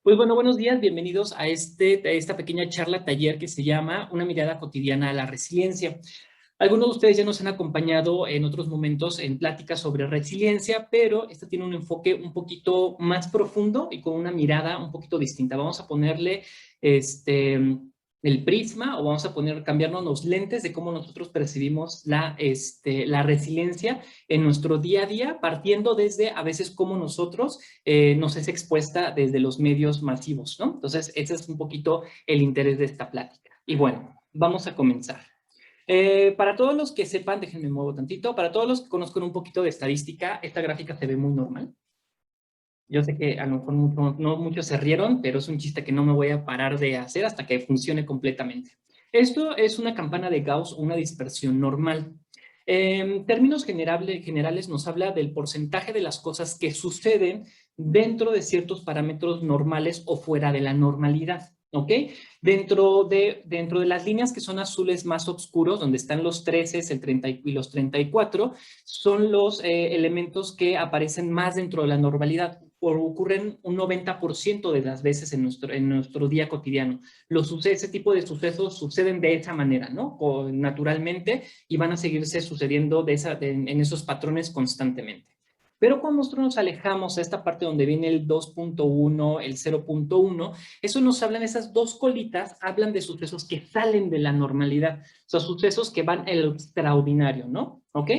Pues bueno, buenos días, bienvenidos a esta pequeña charla taller que se llama Una mirada cotidiana a la resiliencia. Algunos de ustedes ya nos han acompañado en otros momentos en pláticas sobre resiliencia, pero esta tiene un enfoque un poquito más profundo y con una mirada un poquito distinta. Vamos a ponerle el prisma o vamos a cambiarnos los lentes de cómo nosotros percibimos la resiliencia en nuestro día a día, partiendo desde a veces cómo nosotros nos es expuesta desde los medios masivos, ¿no? Entonces, ese es un poquito el interés de esta plática. Y bueno, vamos a comenzar. Para todos los que sepan, déjenme muevo tantito, para todos los que conozcan un poquito de estadística, esta gráfica se ve muy normal. Yo sé que a lo mejor no muchos se rieron, pero es un chiste que no me voy a parar de hacer hasta que funcione completamente. Esto es una campana de Gauss o una dispersión normal. En términos generales nos habla del porcentaje de las cosas que suceden dentro de ciertos parámetros normales o fuera de la normalidad. ¿Ok? Dentro de las líneas que son azules más oscuros, donde están los 13, el 30 y los 34, son los elementos que aparecen más dentro de la normalidad o ocurren un 90% de las veces en nuestro día cotidiano. Ese tipo de sucesos suceden de esa manera, ¿no? Naturalmente, y van a seguirse sucediendo en esos patrones constantemente. Pero cuando nosotros nos alejamos a esta parte donde viene el 2.1, el 0.1, eso nos hablan, esas dos colitas, hablan de sucesos que salen de la normalidad, o sea, sucesos que van en lo extraordinario, ¿no? ¿Ok?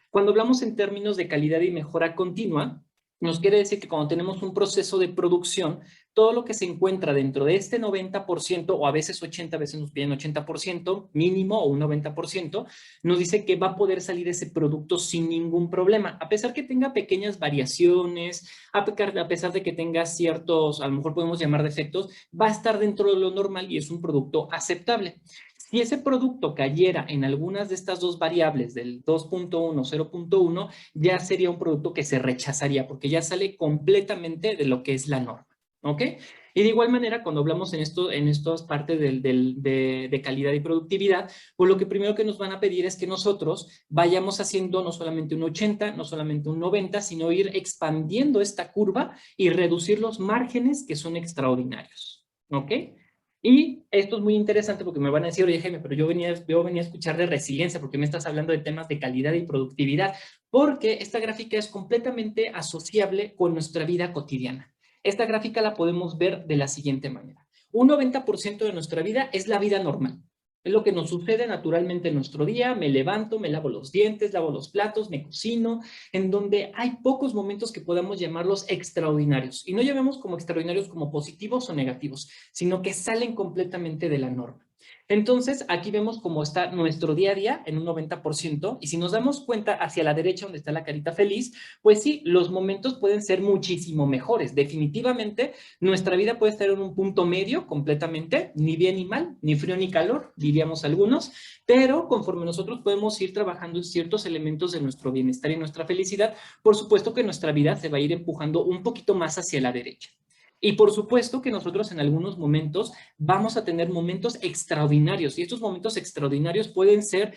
Cuando hablamos en términos de calidad y mejora continua, nos quiere decir que cuando tenemos un proceso de producción, todo lo que se encuentra dentro de este 90%, o a veces 80%, a veces nos piden 80%, mínimo, o un 90%, nos dice que va a poder salir ese producto sin ningún problema, a pesar que tenga pequeñas variaciones, a pesar de que tenga ciertos, a lo mejor podemos llamar defectos, va a estar dentro de lo normal y es un producto aceptable. Si ese producto cayera en algunas de estas dos variables del 2.1, 0.1, ya sería un producto que se rechazaría porque ya sale completamente de lo que es la norma. ¿Ok? Y de igual manera, cuando hablamos en estas partes de calidad y productividad, pues lo que primero que nos van a pedir es que nosotros vayamos haciendo no solamente un 80, no solamente un 90, sino ir expandiendo esta curva y reducir los márgenes que son extraordinarios. ¿Ok? Y esto es muy interesante porque me van a decir, oye, Jaime, pero yo venía a escuchar de resiliencia, porque me estás hablando de temas de calidad y productividad, porque esta gráfica es completamente asociable con nuestra vida cotidiana. Esta gráfica la podemos ver de la siguiente manera. Un 90% de nuestra vida es la vida normal. Es lo que nos sucede naturalmente en nuestro día. Me levanto, me lavo los dientes, lavo los platos, me cocino, en donde hay pocos momentos que podamos llamarlos extraordinarios. Y no llamemos como extraordinarios como positivos o negativos, sino que salen completamente de la norma. Entonces, aquí vemos cómo está nuestro día a día en un 90%, y si nos damos cuenta hacia la derecha donde está la carita feliz, pues sí, los momentos pueden ser muchísimo mejores. Definitivamente, nuestra vida puede estar en un punto medio completamente, ni bien ni mal, ni frío ni calor, diríamos algunos, pero conforme nosotros podemos ir trabajando en ciertos elementos de nuestro bienestar y nuestra felicidad, por supuesto que nuestra vida se va a ir empujando un poquito más hacia la derecha. Y por supuesto que nosotros en algunos momentos vamos a tener momentos extraordinarios, y estos momentos extraordinarios pueden ser,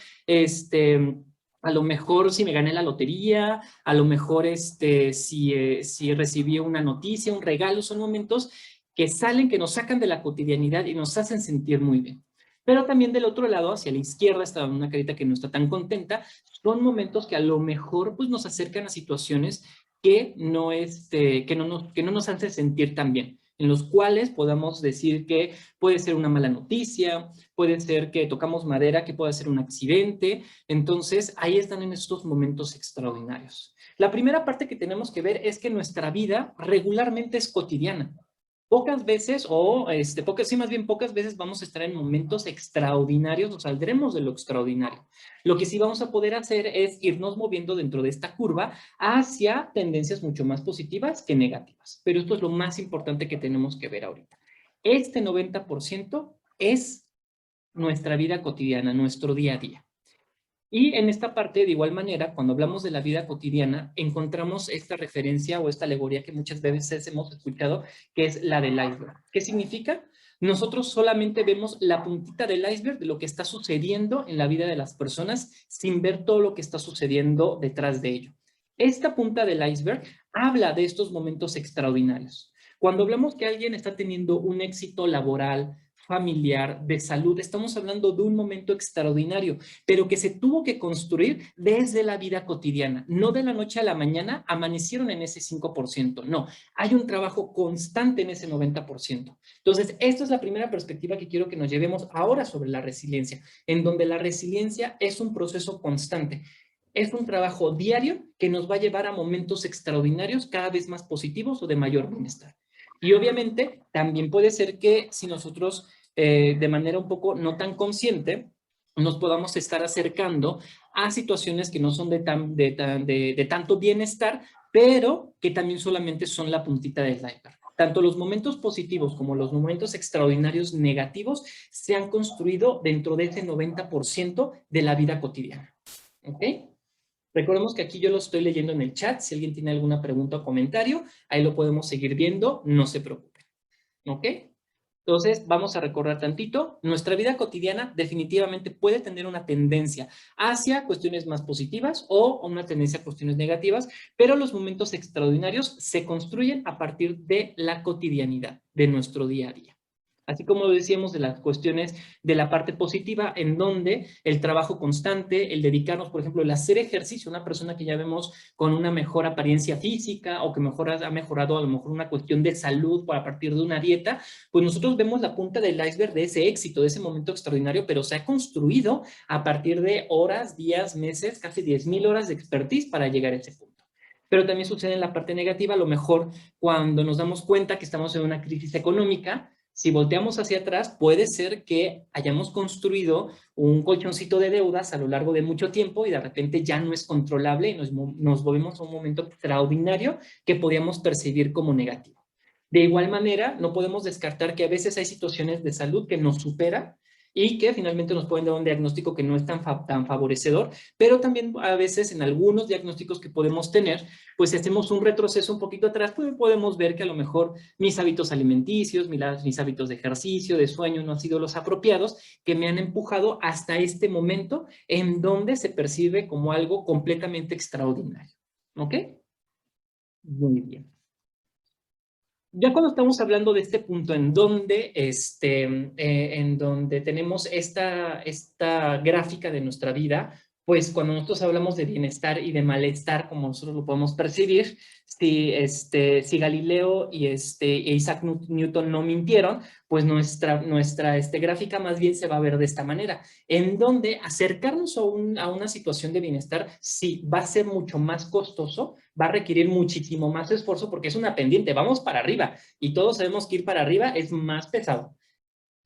a lo mejor si me gané la lotería, a lo mejor si recibí una noticia, un regalo, son momentos que salen, que nos sacan de la cotidianidad y nos hacen sentir muy bien. Pero también del otro lado, hacia la izquierda, está una carita que no está tan contenta, son momentos que a lo mejor pues, nos acercan a situaciones que no nos hace sentir tan bien, en los cuales podamos decir que puede ser una mala noticia, puede ser que tocamos madera, que puede ser un accidente. Entonces, ahí están en estos momentos extraordinarios. La primera parte que tenemos que ver es que nuestra vida regularmente es cotidiana. Pocas veces, sí, más bien pocas veces vamos a estar en momentos extraordinarios, o saldremos de lo extraordinario. Lo que sí vamos a poder hacer es irnos moviendo dentro de esta curva hacia tendencias mucho más positivas que negativas. Pero esto es lo más importante que tenemos que ver ahorita. Este 90% es nuestra vida cotidiana, nuestro día a día. Y en esta parte, de igual manera, cuando hablamos de la vida cotidiana, encontramos esta referencia o esta alegoría que muchas veces hemos escuchado, que es la del iceberg. ¿Qué significa? Nosotros solamente vemos la puntita del iceberg de lo que está sucediendo en la vida de las personas sin ver todo lo que está sucediendo detrás de ello. Esta punta del iceberg habla de estos momentos extraordinarios. Cuando hablamos que alguien está teniendo un éxito laboral, familiar, de salud, estamos hablando de un momento extraordinario, pero que se tuvo que construir desde la vida cotidiana, no de la noche a la mañana amanecieron en ese 5%, no, hay un trabajo constante en ese 90%. Entonces, esta es la primera perspectiva que quiero que nos llevemos ahora sobre la resiliencia, en donde la resiliencia es un proceso constante. Es un trabajo diario que nos va a llevar a momentos extraordinarios, cada vez más positivos o de mayor bienestar. Y obviamente también puede ser que si nosotros de manera un poco no tan consciente nos podamos estar acercando a situaciones que no son de tanto bienestar, pero que también solamente son la puntita del iceberg. Tanto los momentos positivos como los momentos extraordinarios negativos se han construido dentro de ese 90% de la vida cotidiana. ¿Ok? Recordemos que aquí yo lo estoy leyendo en el chat. Si alguien tiene alguna pregunta o comentario, ahí lo podemos seguir viendo. No se preocupen. ¿Ok? Entonces, vamos a recordar tantito. Nuestra vida cotidiana definitivamente puede tener una tendencia hacia cuestiones más positivas o una tendencia a cuestiones negativas, pero los momentos extraordinarios se construyen a partir de la cotidianidad, de nuestro día a día. Así como lo decíamos de las cuestiones de la parte positiva, en donde el trabajo constante, el dedicarnos, por ejemplo, el hacer ejercicio, una persona que ya vemos con una mejor apariencia física o que ha mejorado a lo mejor una cuestión de salud a partir de una dieta, pues nosotros vemos la punta del iceberg de ese éxito, de ese momento extraordinario, pero se ha construido a partir de horas, días, meses, casi 10,000 horas de expertise para llegar a ese punto. Pero también sucede en la parte negativa, a lo mejor cuando nos damos cuenta que estamos en una crisis económica. Si volteamos hacia atrás, puede ser que hayamos construido un colchoncito de deudas a lo largo de mucho tiempo y de repente ya no es controlable y nos volvemos a un momento extraordinario que podíamos percibir como negativo. De igual manera, no podemos descartar que a veces hay situaciones de salud que nos superan y que finalmente nos pueden dar un diagnóstico que no es tan favorecedor, pero también a veces en algunos diagnósticos que podemos tener, pues si hacemos un retroceso un poquito atrás, pues podemos ver que a lo mejor mis hábitos alimenticios, mis hábitos de ejercicio, de sueño no han sido los apropiados que me han empujado hasta este momento en donde se percibe como algo completamente extraordinario. ¿Ok? Muy bien. Ya cuando estamos hablando de este punto en donde tenemos esta gráfica de nuestra vida, pues cuando nosotros hablamos de bienestar y de malestar, como nosotros lo podemos percibir, si Galileo y Isaac Newton no mintieron, pues nuestra gráfica más bien se va a ver de esta manera, en donde acercarnos a una situación de bienestar sí va a ser mucho más costoso, va a requerir muchísimo más esfuerzo porque es una pendiente, vamos para arriba y todos sabemos que ir para arriba es más pesado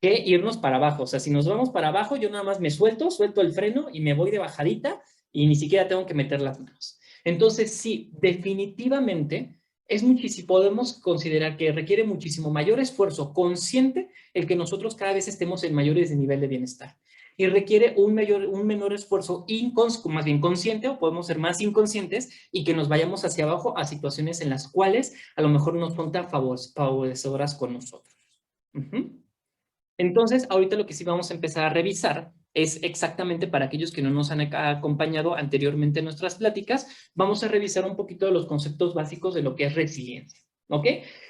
que irnos para abajo. O sea, si nos vamos para abajo, yo nada más me suelto el freno y me voy de bajadita y ni siquiera tengo que meter las manos. Entonces, sí, definitivamente es muchísimo, podemos considerar que requiere muchísimo mayor esfuerzo consciente el que nosotros cada vez estemos en mayores de nivel de bienestar. Y requiere un menor esfuerzo más bien consciente, o podemos ser más inconscientes, y que nos vayamos hacia abajo a situaciones en las cuales a lo mejor no son tan favorecedoras con nosotros. Entonces, ahorita lo que sí vamos a empezar a revisar es exactamente para aquellos que no nos han acompañado anteriormente en nuestras pláticas, vamos a revisar un poquito de los conceptos básicos de lo que es resiliencia. ¿Ok?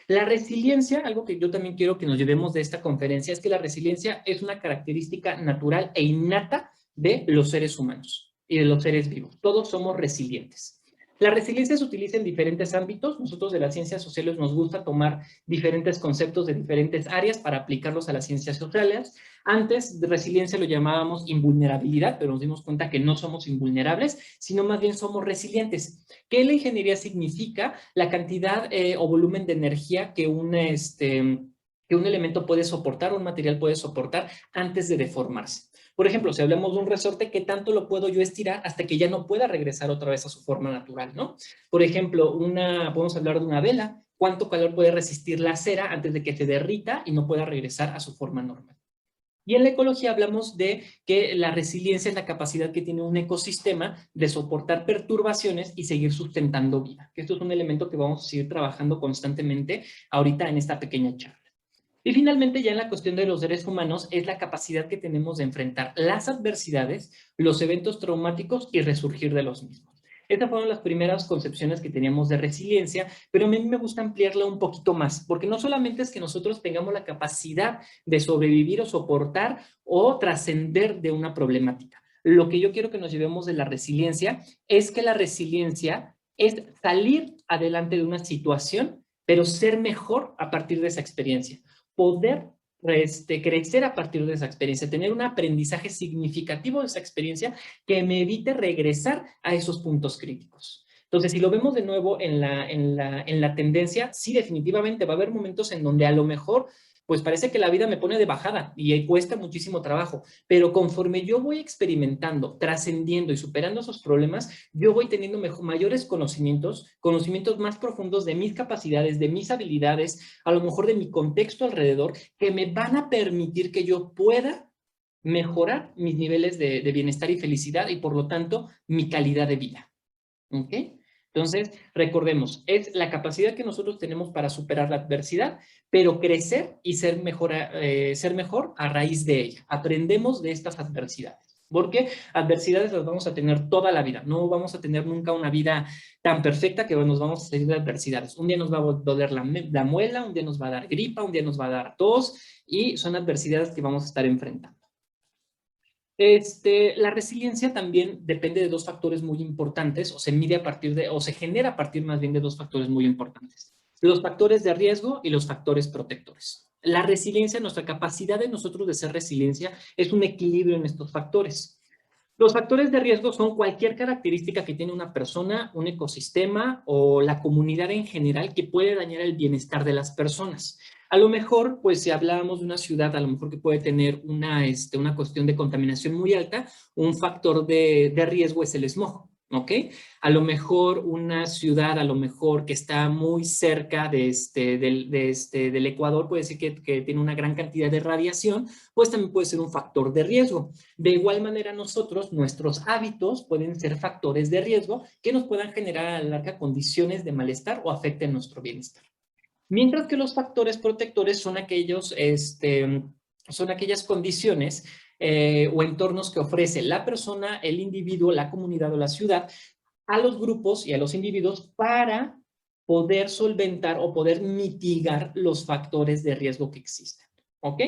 La resiliencia, algo que yo también quiero que nos llevemos de esta conferencia, es que la resiliencia es una característica natural e innata de los seres humanos y de los seres vivos. Todos somos resilientes. La resiliencia se utiliza en diferentes ámbitos. Nosotros de las ciencias sociales nos gusta tomar diferentes conceptos de diferentes áreas para aplicarlos a las ciencias sociales. Antes de resiliencia lo llamábamos invulnerabilidad, pero nos dimos cuenta que no somos invulnerables, sino más bien somos resilientes. ¿Qué la ingeniería significa? La cantidad o volumen de energía que un elemento puede soportar, un material puede soportar antes de deformarse. Por ejemplo, si hablamos de un resorte, ¿qué tanto lo puedo yo estirar hasta que ya no pueda regresar otra vez a su forma natural, ¿no? Por ejemplo, podemos hablar de una vela. ¿Cuánto calor puede resistir la cera antes de que se derrita y no pueda regresar a su forma normal? Y en la ecología hablamos de que la resiliencia es la capacidad que tiene un ecosistema de soportar perturbaciones y seguir sustentando vida. Esto es un elemento que vamos a seguir trabajando constantemente ahorita en esta pequeña charla. Y finalmente, ya en la cuestión de los seres humanos, es la capacidad que tenemos de enfrentar las adversidades, los eventos traumáticos y resurgir de los mismos. Estas fueron las primeras concepciones que teníamos de resiliencia, pero a mí me gusta ampliarla un poquito más, porque no solamente es que nosotros tengamos la capacidad de sobrevivir o soportar o trascender de una problemática. Lo que yo quiero que nos llevemos de la resiliencia es que la resiliencia es salir adelante de una situación, pero ser mejor a partir de esa experiencia. Poder crecer a partir de esa experiencia, tener un aprendizaje significativo de esa experiencia que me evite regresar a esos puntos críticos. Entonces, si lo vemos de nuevo en la tendencia, sí, definitivamente va a haber momentos en donde a lo mejor, pues parece que la vida me pone de bajada y cuesta muchísimo trabajo, pero conforme yo voy experimentando, trascendiendo y superando esos problemas, yo voy teniendo mayores conocimientos, conocimientos más profundos de mis capacidades, de mis habilidades, a lo mejor de mi contexto alrededor, que me van a permitir que yo pueda mejorar mis niveles de bienestar y felicidad y por lo tanto mi calidad de vida. ¿Ok? Entonces, recordemos, es la capacidad que nosotros tenemos para superar la adversidad, pero crecer y ser mejor a raíz de ella. Aprendemos de estas adversidades. Porque adversidades las vamos a tener toda la vida. No vamos a tener nunca una vida tan perfecta que nos vamos a salir de adversidades. Un día nos va a doler la muela, un día nos va a dar gripa, un día nos va a dar tos y son adversidades que vamos a estar enfrentando. La resiliencia también depende de dos factores muy importantes, o se mide a partir de, o se genera a partir más bien de dos factores muy importantes. Los factores de riesgo y los factores protectores. La resiliencia, nuestra capacidad de nosotros de ser resiliencia, es un equilibrio en estos factores. Los factores de riesgo son cualquier característica que tiene una persona, un ecosistema o la comunidad en general que puede dañar el bienestar de las personas. A lo mejor, pues si hablábamos de una ciudad, a lo mejor que puede tener una cuestión de contaminación muy alta, un factor de riesgo es el smog. ¿Ok? A lo mejor una ciudad, a lo mejor que está muy cerca del Ecuador, puede decir que tiene una gran cantidad de radiación, pues también puede ser un factor de riesgo. De igual manera, nosotros, nuestros hábitos pueden ser factores de riesgo que nos puedan generar a la larga condiciones de malestar o afecten nuestro bienestar. Mientras que los factores protectores son aquellas condiciones o entornos que ofrece la persona, el individuo, la comunidad o la ciudad a los grupos y a los individuos para poder solventar o poder mitigar los factores de riesgo que existen. ¿Ok?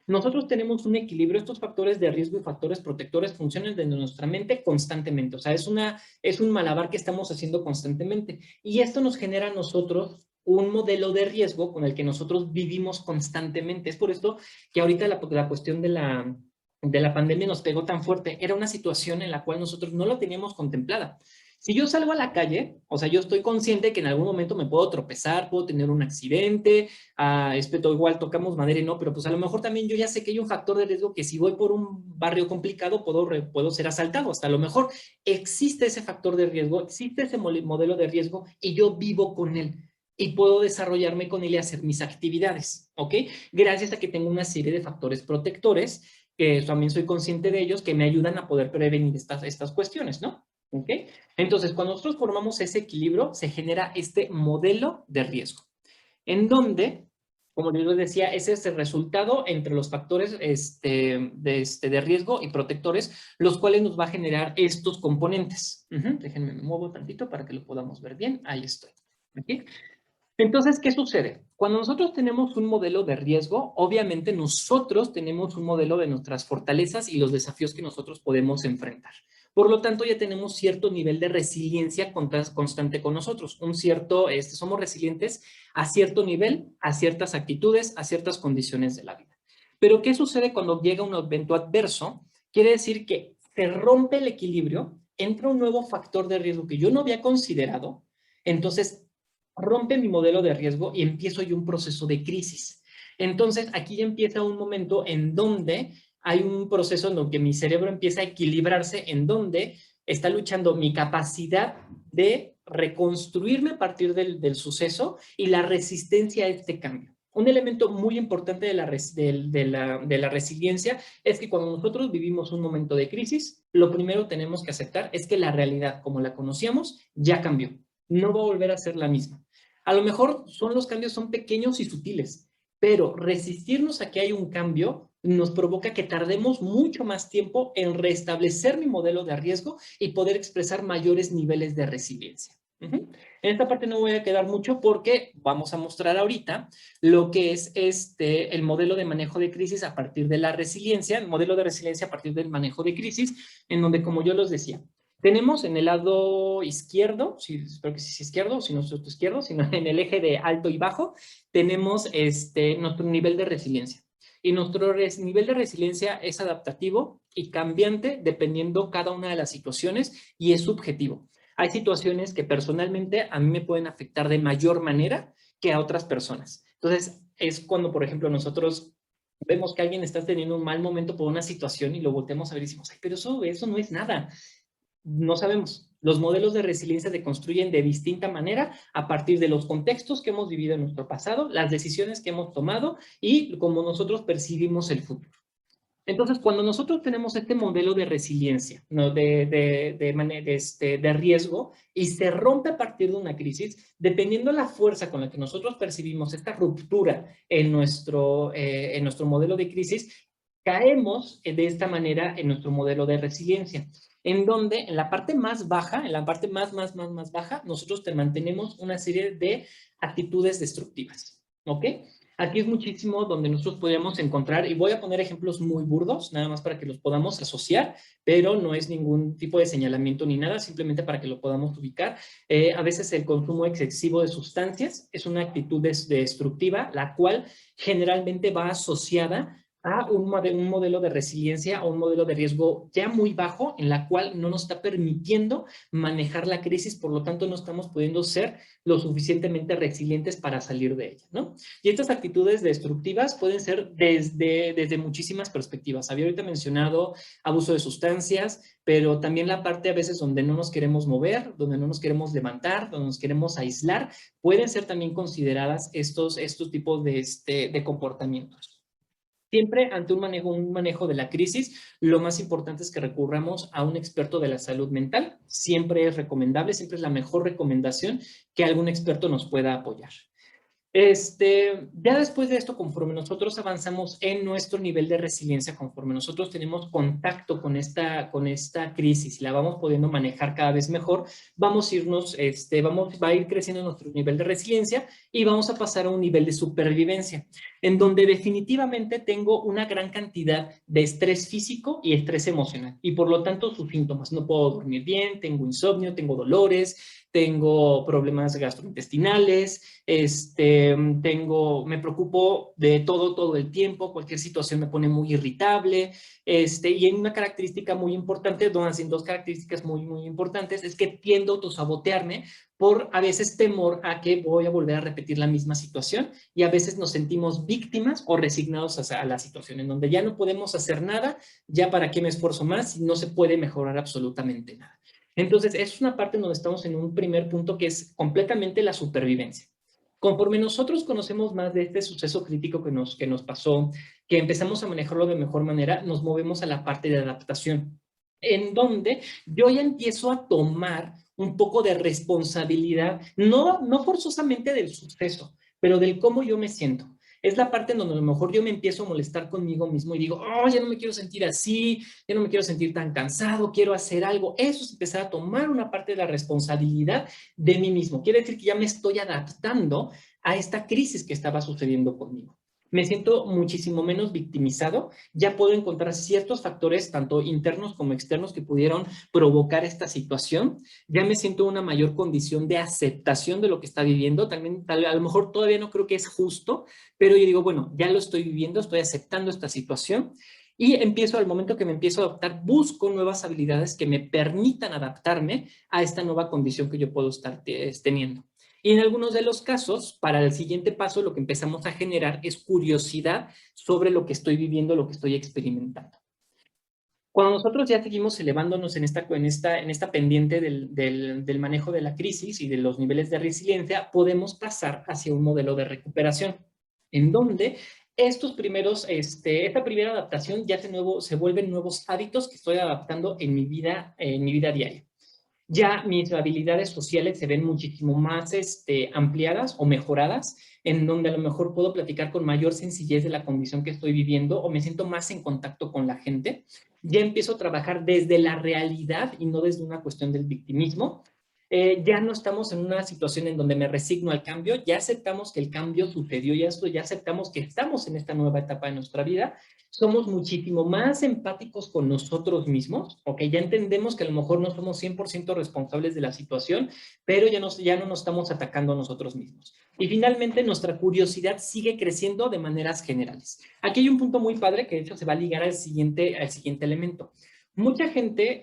Nosotros tenemos un equilibrio, estos factores de riesgo y factores protectores funcionan desde nuestra mente constantemente, o sea, es un malabar que estamos haciendo constantemente y esto nos genera a nosotros un modelo de riesgo con el que nosotros vivimos constantemente. Es por esto que ahorita la cuestión de la pandemia nos pegó tan fuerte. Era una situación en la cual nosotros no lo teníamos contemplada. Si yo salgo a la calle, o sea, yo estoy consciente que en algún momento me puedo tropezar, puedo tener un accidente, igual tocamos madera y no, pero pues a lo mejor también yo ya sé que hay un factor de riesgo que si voy por un barrio complicado puedo ser asaltado. Hasta a lo mejor existe ese factor de riesgo, existe ese modelo de riesgo y yo vivo con él y puedo desarrollarme con él y hacer mis actividades, ¿ok? Gracias a que tengo una serie de factores protectores, que también soy consciente de ellos, que me ayudan a poder prevenir estas cuestiones, ¿no? ¿Ok? Entonces, cuando nosotros formamos ese equilibrio, se genera este modelo de riesgo, en donde, como yo les decía, ese es el resultado entre los factores de riesgo y protectores, los cuales nos va a generar estos componentes. Déjenme, me muevo tantito para que lo podamos ver bien. Ahí estoy. ¿Okay? Entonces, ¿qué sucede? Cuando nosotros tenemos un modelo de riesgo, obviamente nosotros tenemos un modelo de nuestras fortalezas y los desafíos que nosotros podemos enfrentar. Por lo tanto, ya tenemos cierto nivel de resiliencia constante con nosotros. Somos resilientes a cierto nivel, a ciertas actitudes, a ciertas condiciones de la vida. Pero, ¿qué sucede cuando llega un evento adverso? Quiere decir que se rompe el equilibrio, entra un nuevo factor de riesgo que yo no había considerado, entonces rompe mi modelo de riesgo y empiezo yo un proceso de crisis. Entonces, aquí ya empieza un momento en donde hay un proceso en donde mi cerebro empieza a equilibrarse, en donde está luchando mi capacidad de reconstruirme a partir del suceso y la resistencia a este cambio. Un elemento muy importante de la resiliencia es que cuando nosotros vivimos un momento de crisis, lo primero que tenemos que aceptar es que la realidad como la conocíamos ya cambió. No va a volver a ser la misma. A lo mejor los cambios son pequeños y sutiles, pero resistirnos a que haya un cambio nos provoca que tardemos mucho más tiempo en restablecer mi modelo de riesgo y poder expresar mayores niveles de resiliencia. En esta parte no voy a quedar mucho porque vamos a mostrar ahorita lo que es el modelo de manejo de crisis a partir de la resiliencia, el modelo de resiliencia a partir del manejo de crisis, en donde, como yo los decía, tenemos en el lado izquierdo, espero que sí sea izquierdo, si no es izquierdo, sino en el eje de alto y bajo, tenemos nuestro nivel de resiliencia. Y nuestro nivel de resiliencia es adaptativo y cambiante dependiendo cada una de las situaciones y es subjetivo. Hay situaciones que personalmente a mí me pueden afectar de mayor manera que a otras personas. Entonces, es cuando, por ejemplo, nosotros vemos que alguien está teniendo un mal momento por una situación y lo volteamos a ver y decimos, ay, pero eso no es nada. No sabemos. Los modelos de resiliencia se construyen de distinta manera a partir de los contextos que hemos vivido en nuestro pasado, las decisiones que hemos tomado y cómo nosotros percibimos el futuro. Entonces, cuando nosotros tenemos este modelo de resiliencia, ¿no? de riesgo, y se rompe a partir de una crisis, dependiendo de la fuerza con la que nosotros percibimos esta ruptura en nuestro modelo de crisis, caemos de esta manera en nuestro modelo de resiliencia, en donde en la parte más baja, en la parte más baja, nosotros te mantenemos una serie de actitudes destructivas, ¿ok? Aquí es muchísimo donde nosotros podríamos encontrar, y voy a poner ejemplos muy burdos, nada más para que los podamos asociar, pero no es ningún tipo de señalamiento ni nada, simplemente para que lo podamos ubicar. A veces el consumo excesivo de sustancias es una actitud destructiva, la cual generalmente va asociada a un modelo de resiliencia o un modelo de riesgo ya muy bajo, en la cual no nos está permitiendo manejar la crisis, por lo tanto no estamos pudiendo ser lo suficientemente resilientes para salir de ella, ¿no? Y estas actitudes destructivas pueden ser desde muchísimas perspectivas. Había ahorita mencionado abuso de sustancias, pero también la parte a veces donde no nos queremos mover, donde no nos queremos levantar, donde nos queremos aislar, pueden ser también consideradas estos tipos de comportamientos. Siempre ante un manejo de la crisis, lo más importante es que recurramos a un experto de la salud mental. Siempre es recomendable, siempre es la mejor recomendación que algún experto nos pueda apoyar. Ya después de esto, conforme nosotros avanzamos en nuestro nivel de resiliencia, conforme nosotros tenemos contacto con esta crisis y la vamos pudiendo manejar cada vez mejor, va a ir creciendo nuestro nivel de resiliencia y vamos a pasar a un nivel de supervivencia, en donde definitivamente tengo una gran cantidad de estrés físico y estrés emocional, y por lo tanto sus síntomas, no puedo dormir bien, tengo insomnio, tengo dolores, tengo problemas gastrointestinales, me preocupo de todo el tiempo, cualquier situación me pone muy irritable, y hay una característica muy importante, dos características muy importantes, es que tiendo a autosabotearme por a veces temor a que voy a volver a repetir la misma situación, y a veces nos sentimos víctimas o resignados a la situación, en donde ya no podemos hacer nada, ya para qué me esfuerzo más, y no se puede mejorar absolutamente nada. Entonces, es una parte en donde estamos en un primer punto que es completamente la supervivencia. Conforme nosotros conocemos más de este suceso crítico que nos pasó, que empezamos a manejarlo de mejor manera, nos movemos a la parte de adaptación, en donde yo ya empiezo a tomar un poco de responsabilidad, no forzosamente del suceso, pero del cómo yo me siento. Es la parte en donde a lo mejor yo me empiezo a molestar conmigo mismo y digo, oh, ya no me quiero sentir así, ya no me quiero sentir tan cansado, quiero hacer algo. Eso es empezar a tomar una parte de la responsabilidad de mí mismo. Quiere decir que ya me estoy adaptando a esta crisis que estaba sucediendo conmigo. Me siento muchísimo menos victimizado, ya puedo encontrar ciertos factores, tanto internos como externos, que pudieron provocar esta situación, ya me siento una mayor condición de aceptación de lo que está viviendo, también a lo mejor todavía no creo que es justo, pero yo digo, bueno, ya lo estoy viviendo, estoy aceptando esta situación, y al momento que me empiezo a adaptar, busco nuevas habilidades que me permitan adaptarme a esta nueva condición que yo puedo estar teniendo. Y en algunos de los casos, para el siguiente paso, lo que empezamos a generar es curiosidad sobre lo que estoy viviendo, lo que estoy experimentando. Cuando nosotros ya seguimos elevándonos en esta pendiente del manejo de la crisis y de los niveles de resiliencia, podemos pasar hacia un modelo de recuperación, en donde esta primera adaptación ya se vuelven nuevos hábitos que estoy adaptando en mi vida diaria. Ya mis habilidades sociales se ven muchísimo más ampliadas o mejoradas, en donde a lo mejor puedo platicar con mayor sencillez de la condición que estoy viviendo o me siento más en contacto con la gente. Ya empiezo a trabajar desde la realidad y no desde una cuestión del victimismo. Ya no estamos en una situación en donde me resigno al cambio, ya aceptamos que el cambio sucedió, ya aceptamos que estamos en esta nueva etapa de nuestra vida, somos muchísimo más empáticos con nosotros mismos, ¿ok? Ya entendemos que a lo mejor no somos 100% responsables de la situación, pero ya no nos estamos atacando a nosotros mismos. Y finalmente, nuestra curiosidad sigue creciendo de maneras generales. Aquí hay un punto muy padre que de hecho se va a ligar al siguiente elemento. Mucha gente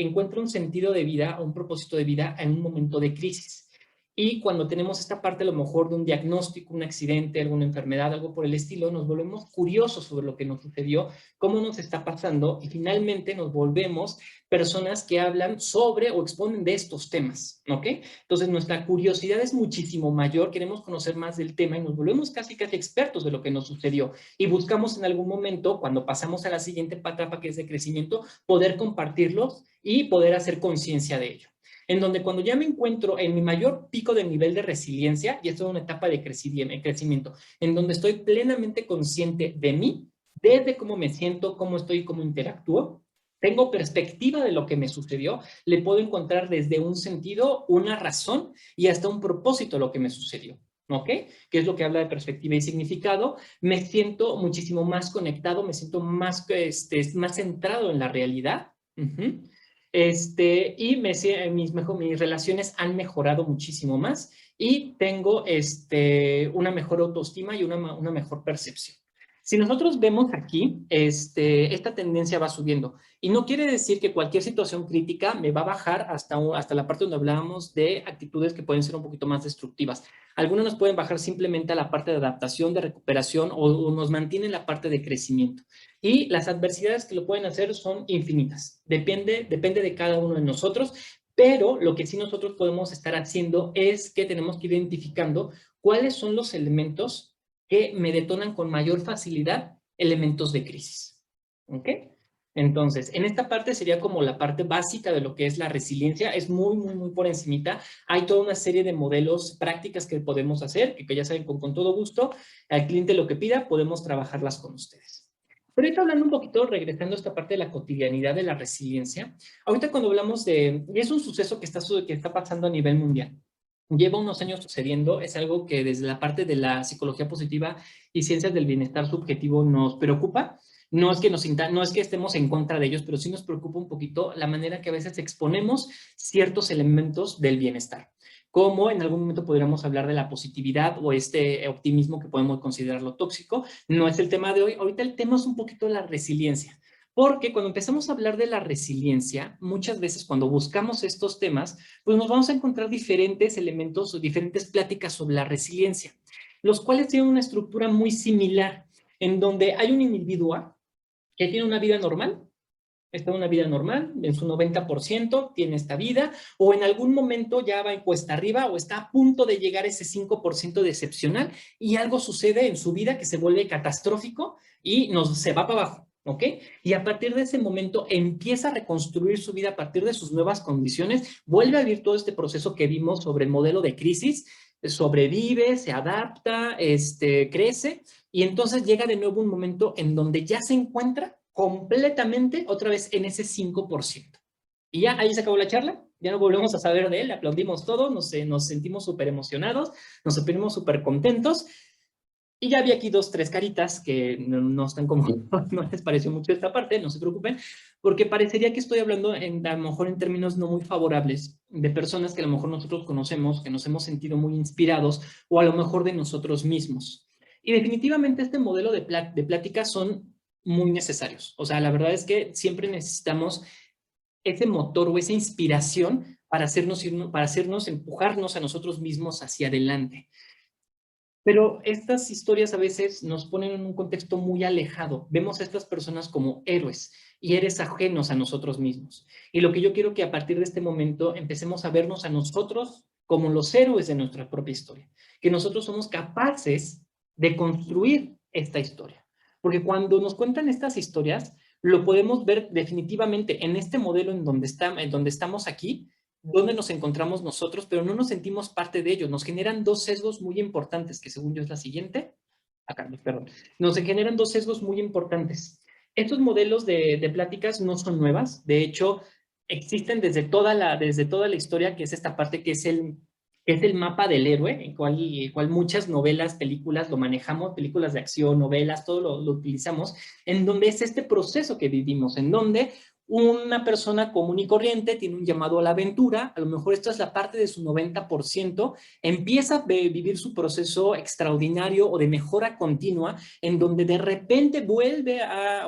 encuentra un sentido de vida o un propósito de vida en un momento de crisis. Y cuando tenemos esta parte a lo mejor de un diagnóstico, un accidente, alguna enfermedad, algo por el estilo, nos volvemos curiosos sobre lo que nos sucedió, cómo nos está pasando y finalmente nos volvemos personas que hablan sobre o exponen de estos temas, ¿ok? Entonces nuestra curiosidad es muchísimo mayor, queremos conocer más del tema y nos volvemos casi expertos de lo que nos sucedió y buscamos en algún momento, cuando pasamos a la siguiente etapa que es de crecimiento, poder compartirlos y poder hacer conciencia de ello. En donde cuando ya me encuentro en mi mayor pico de nivel de resiliencia, y esto es una etapa de crecimiento, en donde estoy plenamente consciente de mí, desde cómo me siento, cómo estoy, cómo interactúo, tengo perspectiva de lo que me sucedió, le puedo encontrar desde un sentido, una razón y hasta un propósito lo que me sucedió. ¿Ok? Que es lo que habla de perspectiva y significado, me siento muchísimo más conectado, me siento más, más centrado en la realidad. Y mis relaciones han mejorado muchísimo más y tengo una mejor autoestima y una mejor percepción. Si nosotros vemos aquí, esta tendencia va subiendo y no quiere decir que cualquier situación crítica me va a bajar hasta la parte donde hablábamos de actitudes que pueden ser un poquito más destructivas. Algunas nos pueden bajar simplemente a la parte de adaptación, de recuperación o nos mantienen la parte de crecimiento. Y las adversidades que lo pueden hacer son infinitas. Depende de cada uno de nosotros, pero lo que sí nosotros podemos estar haciendo es que tenemos que ir identificando cuáles son los elementos que me detonan con mayor facilidad elementos de crisis. ¿Ok? Entonces, en esta parte sería como la parte básica de lo que es la resiliencia, es muy por encimita. Hay toda una serie de modelos, prácticas que podemos hacer, que ya saben, con todo gusto, al cliente lo que pida, podemos trabajarlas con ustedes. Pero ahorita hablando un poquito, regresando a esta parte de la cotidianidad de la resiliencia, ahorita cuando hablamos y es un suceso que está pasando a nivel mundial, lleva unos años sucediendo, es algo que desde la parte de la psicología positiva y ciencias del bienestar subjetivo nos preocupa. No es que estemos en contra de ellos, pero sí nos preocupa un poquito la manera que a veces exponemos ciertos elementos del bienestar. Como en algún momento podríamos hablar de la positividad o este optimismo que podemos considerarlo tóxico. No es el tema de hoy. Ahorita el tema es un poquito la resiliencia. Porque cuando empezamos a hablar de la resiliencia, muchas veces cuando buscamos estos temas, pues nos vamos a encontrar diferentes elementos o diferentes pláticas sobre la resiliencia, los cuales tienen una estructura muy similar, en donde hay un individuo que tiene una vida normal, está en una vida normal, en su 90% tiene esta vida, o en algún momento ya va en cuesta arriba o está a punto de llegar a ese 5% de excepcional y algo sucede en su vida que se vuelve catastrófico y se va para abajo. ¿Ok? Y a partir de ese momento empieza a reconstruir su vida a partir de sus nuevas condiciones, vuelve a vivir todo este proceso que vimos sobre el modelo de crisis, sobrevive, se adapta, crece, y entonces llega de nuevo un momento en donde ya se encuentra completamente otra vez en ese 5%. Y ya ahí se acabó la charla, ya no volvemos a saber de él, le aplaudimos todos, nos sentimos súper emocionados, nos sentimos súper contentos. Y ya vi aquí 2, 3 caritas que no están como, no les pareció mucho esta parte, no se preocupen, porque parecería que estoy hablando a lo mejor en términos no muy favorables de personas que a lo mejor nosotros conocemos, que nos hemos sentido muy inspirados o a lo mejor de nosotros mismos. Y definitivamente este modelo de pláticas son muy necesarios. O sea, la verdad es que siempre necesitamos ese motor o esa inspiración para hacernos empujarnos a nosotros mismos hacia adelante. Pero estas historias a veces nos ponen en un contexto muy alejado. Vemos a estas personas como héroes y héroes ajenos a nosotros mismos. Y lo que yo quiero que a partir de este momento empecemos a vernos a nosotros como los héroes de nuestra propia historia. Que nosotros somos capaces de construir esta historia. Porque cuando nos cuentan estas historias, lo podemos ver definitivamente en este modelo en donde estamos aquí, dónde nos encontramos nosotros, pero no nos sentimos parte de ello. Nos generan dos sesgos muy importantes, que según yo es la siguiente. Acá, perdón. Nos generan dos sesgos muy importantes. Estos modelos de pláticas no son nuevas. De hecho, existen desde toda la historia, que es esta parte que es el mapa del héroe, el cual muchas novelas, películas lo manejamos, películas de acción, novelas, todo lo utilizamos, en donde es este proceso que vivimos, en donde una persona común y corriente tiene un llamado a la aventura, a lo mejor esta es la parte de su 90%, empieza a vivir su proceso extraordinario o de mejora continua, en donde de repente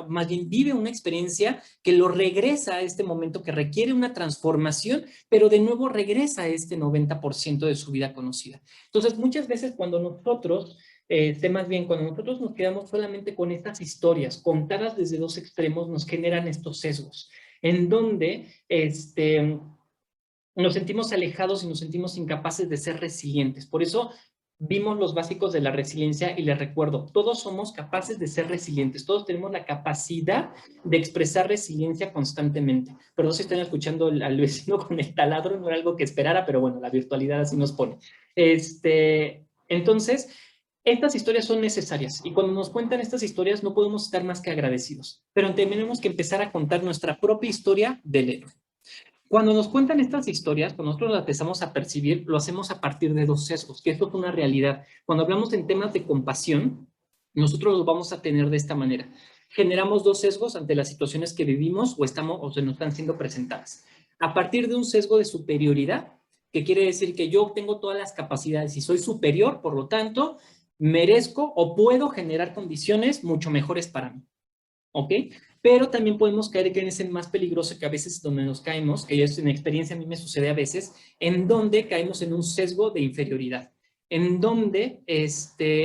más bien vive una experiencia que lo regresa a este momento que requiere una transformación, pero de nuevo regresa a este 90% de su vida conocida. Entonces, muchas veces cuando nosotros más bien, cuando nosotros nos quedamos solamente con estas historias contadas desde dos extremos, nos generan estos sesgos, en donde nos sentimos alejados y nos sentimos incapaces de ser resilientes. Por eso vimos los básicos de la resiliencia y les recuerdo, todos somos capaces de ser resilientes, todos tenemos la capacidad de expresar resiliencia constantemente. Perdón si están escuchando al vecino con el taladro, no era algo que esperara, pero bueno, la virtualidad así nos pone. Entonces, estas historias son necesarias y cuando nos cuentan estas historias no podemos estar más que agradecidos, pero tenemos que empezar a contar nuestra propia historia del héroe. Cuando nos cuentan estas historias, cuando nosotros las empezamos a percibir, lo hacemos a partir de dos sesgos, que esto es una realidad. Cuando hablamos en temas de compasión, nosotros los vamos a tener de esta manera. Generamos dos sesgos ante las situaciones que vivimos o se nos están siendo presentadas. A partir de un sesgo de superioridad, que quiere decir que yo tengo todas las capacidades y soy superior, por lo tanto, merezco o puedo generar condiciones mucho mejores para mí. ¿Ok? Pero también podemos caer en ese más peligroso que a veces donde nos caemos, que es en experiencia a mí me sucede a veces, en donde caemos en un sesgo de inferioridad, en donde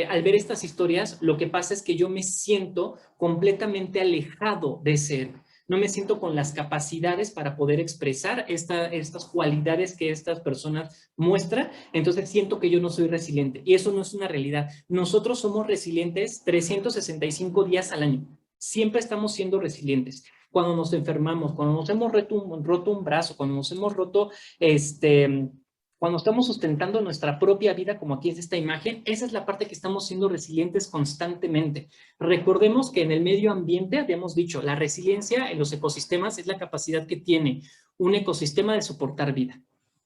al ver estas historias lo que pasa es que yo me siento completamente alejado de ser, no me siento con las capacidades para poder expresar estas cualidades que estas personas muestran, entonces siento que yo no soy resiliente y eso no es una realidad. Nosotros somos resilientes 365 días al año. Siempre estamos siendo resilientes. Cuando nos enfermamos, cuando nos hemos roto un brazo, cuando nos hemos roto, cuando estamos sustentando nuestra propia vida, como aquí es esta imagen, esa es la parte que estamos siendo resilientes constantemente. Recordemos que en el medio ambiente, habíamos dicho, la resiliencia en los ecosistemas es la capacidad que tiene un ecosistema de soportar vida.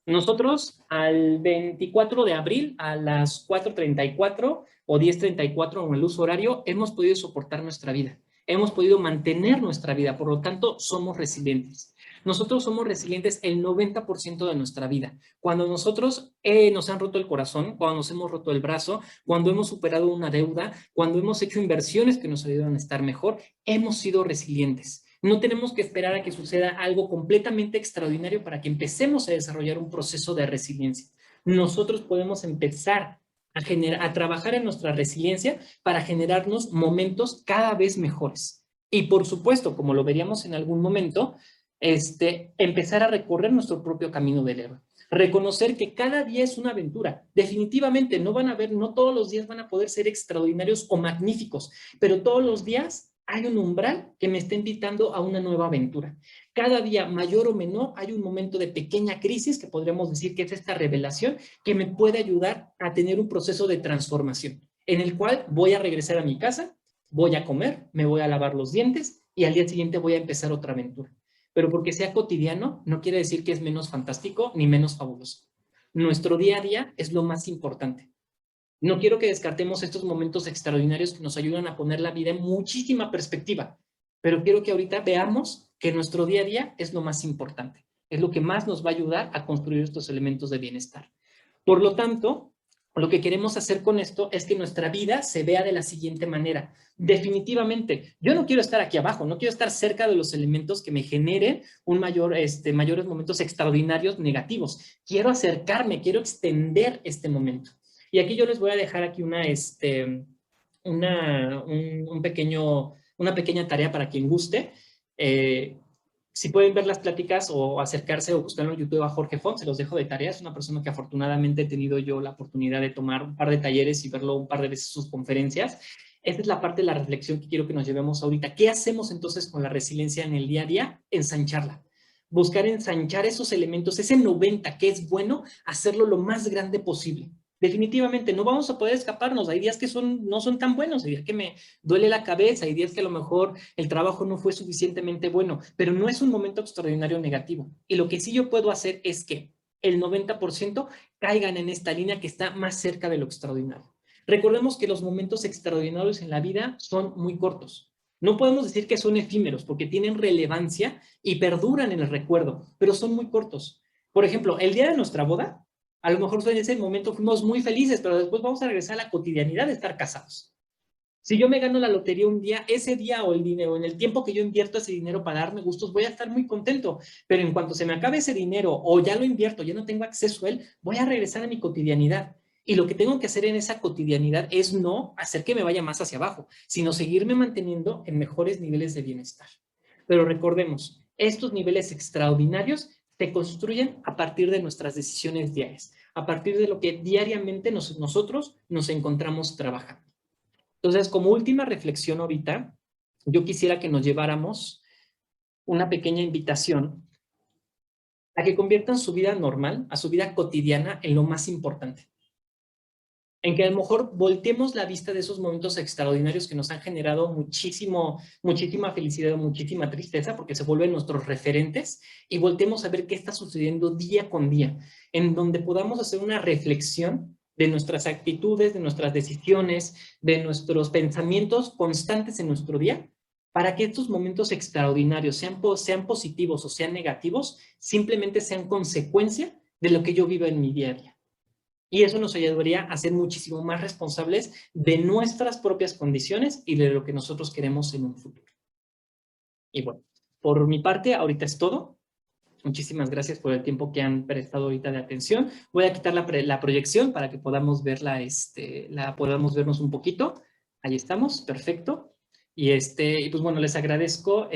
Nosotros, al 24 de abril, a las 4:34 o 10:34 en el uso horario, hemos podido soportar nuestra vida. Hemos podido mantener nuestra vida, por lo tanto, somos resilientes. Nosotros somos resilientes el 90% de nuestra vida. Cuando nosotros nos han roto el corazón, cuando nos hemos roto el brazo, cuando hemos superado una deuda, cuando hemos hecho inversiones que nos ayudan a estar mejor, hemos sido resilientes. No tenemos que esperar a que suceda algo completamente extraordinario para que empecemos a desarrollar un proceso de resiliencia. Nosotros podemos empezar a trabajar en nuestra resiliencia para generarnos momentos cada vez mejores. Y por supuesto, como lo veríamos en algún momento, empezar a recorrer nuestro propio camino del héroe. Reconocer que cada día es una aventura. Definitivamente no todos los días van a poder ser extraordinarios o magníficos, pero todos los días hay un umbral que me está invitando a una nueva aventura. Cada día, mayor o menor, hay un momento de pequeña crisis que podríamos decir que es esta revelación que me puede ayudar a tener un proceso de transformación en el cual voy a regresar a mi casa, voy a comer, me voy a lavar los dientes y al día siguiente voy a empezar otra aventura. Pero porque sea cotidiano, no quiere decir que es menos fantástico ni menos fabuloso. Nuestro día a día es lo más importante. No quiero que descartemos estos momentos extraordinarios que nos ayudan a poner la vida en muchísima perspectiva, pero quiero que ahorita veamos que nuestro día a día es lo más importante, es lo que más nos va a ayudar a construir estos elementos de bienestar. Por lo tanto, lo que queremos hacer con esto es que nuestra vida se vea de la siguiente manera. Definitivamente, yo no quiero estar aquí abajo, no quiero estar cerca de los elementos que me generen mayores momentos extraordinarios negativos. Quiero acercarme, quiero extender este momento. Y aquí yo les voy a dejar aquí una pequeña tarea para quien guste. Si pueden ver las pláticas o acercarse o buscarlo en YouTube a Jorge Font, se los dejo de tarea. Es una persona que afortunadamente he tenido yo la oportunidad de tomar un par de talleres y verlo un par de veces sus conferencias. Esta es la parte de la reflexión que quiero que nos llevemos ahorita. ¿Qué hacemos entonces con la resiliencia en el día a día? Ensancharla. buscar ensanchar esos elementos, ese 90 que es bueno, hacerlo lo más grande posible. Definitivamente no vamos a poder escaparnos. Hay días que no son tan buenos, hay días que me duele la cabeza, hay días que a lo mejor el trabajo no fue suficientemente bueno, pero no es un momento extraordinario negativo. Y lo que sí yo puedo hacer es que el 90% caigan en esta línea que está más cerca de lo extraordinario. Recordemos que los momentos extraordinarios en la vida son muy cortos. No podemos decir que son efímeros porque tienen relevancia y perduran en el recuerdo, pero son muy cortos. Por ejemplo, el día de nuestra boda, a lo mejor en ese momento fuimos muy felices, pero después vamos a regresar a la cotidianidad de estar casados. Si yo me gano la lotería un día, ese día o el dinero, en el tiempo que yo invierto ese dinero para darme gustos, voy a estar muy contento. Pero en cuanto se me acabe ese dinero o ya lo invierto, ya no tengo acceso a él, voy a regresar a mi cotidianidad. Y lo que tengo que hacer en esa cotidianidad es no hacer que me vaya más hacia abajo, sino seguirme manteniendo en mejores niveles de bienestar. Pero recordemos, estos niveles extraordinarios se construyen a partir de nuestras decisiones diarias, a partir de lo que diariamente nosotros nos encontramos trabajando. Entonces, como última reflexión ahorita, yo quisiera que nos lleváramos una pequeña invitación a que conviertan su vida normal, a su vida cotidiana, en lo más importante. En que a lo mejor volteemos la vista de esos momentos extraordinarios que nos han generado muchísima felicidad o muchísima tristeza, porque se vuelven nuestros referentes, y volteemos a ver qué está sucediendo día con día, en donde podamos hacer una reflexión de nuestras actitudes, de nuestras decisiones, de nuestros pensamientos constantes en nuestro día, para que estos momentos extraordinarios, sean positivos o sean negativos, simplemente sean consecuencia de lo que yo vivo en mi día a día. Y eso nos ayudaría a ser muchísimo más responsables de nuestras propias condiciones y de lo que nosotros queremos en un futuro. Y bueno, por mi parte, ahorita es todo. Muchísimas gracias por el tiempo que han prestado ahorita de atención. Voy a quitar la proyección para que podamos verla, podamos vernos un poquito. Ahí estamos, perfecto. Y pues bueno, les agradezco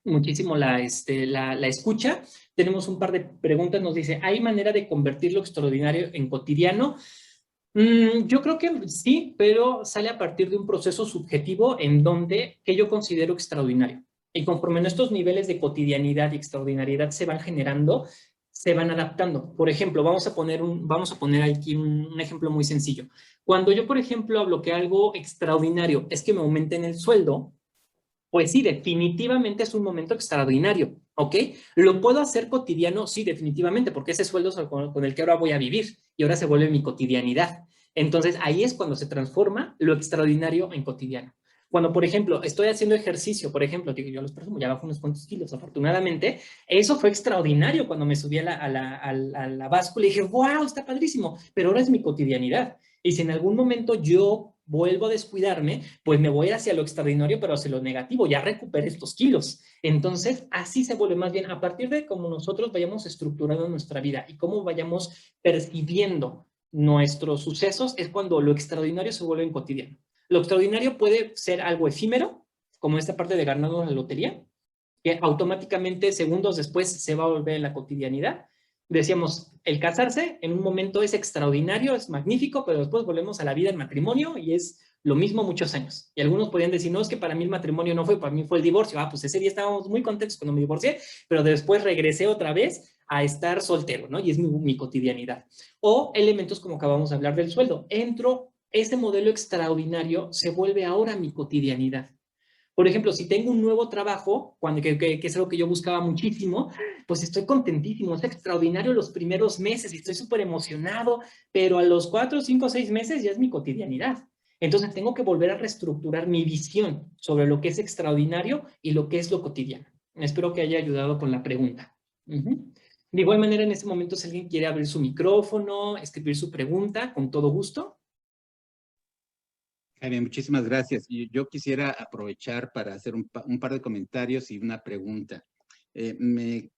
muchísimo la escucha. Tenemos un par de preguntas. Nos dice, ¿hay manera de convertir lo extraordinario en cotidiano? Yo creo que sí, pero sale a partir de un proceso subjetivo en donde que yo considero extraordinario. Y conforme en estos niveles de cotidianidad y extraordinariedad se van generando, se van adaptando. Por ejemplo, vamos a poner aquí un ejemplo muy sencillo. Cuando yo, por ejemplo, hablo que algo extraordinario es que me aumenten el sueldo, pues sí, definitivamente es un momento extraordinario, ¿ok? ¿Lo puedo hacer cotidiano? Sí, definitivamente, porque ese sueldo es con el que ahora voy a vivir y ahora se vuelve mi cotidianidad. Entonces, ahí es cuando se transforma lo extraordinario en cotidiano. Cuando, por ejemplo, estoy haciendo ejercicio, por ejemplo, digo, yo los presumo, ya bajo unos cuantos kilos, afortunadamente, eso fue extraordinario cuando me subí a la báscula y dije, wow, está padrísimo, pero ahora es mi cotidianidad. Y si en algún momento yo vuelvo a descuidarme, pues me voy hacia lo extraordinario, pero hacia lo negativo, ya recuperé estos kilos. Entonces, así se vuelve más bien a partir de cómo nosotros vayamos estructurando nuestra vida y cómo vayamos percibiendo nuestros sucesos, es cuando lo extraordinario se vuelve en cotidiano. Lo extraordinario puede ser algo efímero, como esta parte de ganarnos la lotería, que automáticamente segundos después se va a volver en la cotidianidad. Decíamos, el casarse en un momento es extraordinario, es magnífico, pero después volvemos a la vida en matrimonio y es lo mismo muchos años. Y algunos podrían decir, no, es que para mí el matrimonio no fue, para mí fue el divorcio. Ah, pues ese día estábamos muy contentos cuando me divorcié, pero después regresé otra vez a estar soltero, ¿no? Y es mi cotidianidad. O elementos como acabamos de hablar del sueldo. Ese modelo extraordinario se vuelve ahora mi cotidianidad. Por ejemplo, si tengo un nuevo trabajo, que es algo que yo buscaba muchísimo, pues estoy contentísimo, es extraordinario los primeros meses y estoy súper emocionado, pero a los 4, 5, 6 meses ya es mi cotidianidad. Entonces tengo que volver a reestructurar mi visión sobre lo que es extraordinario y lo que es lo cotidiano. Espero que haya ayudado con la pregunta. De igual manera, en este momento, si alguien quiere abrir su micrófono, escribir su pregunta, con todo gusto. Jaime, muchísimas gracias. Yo quisiera aprovechar para hacer un par de comentarios y una pregunta. Me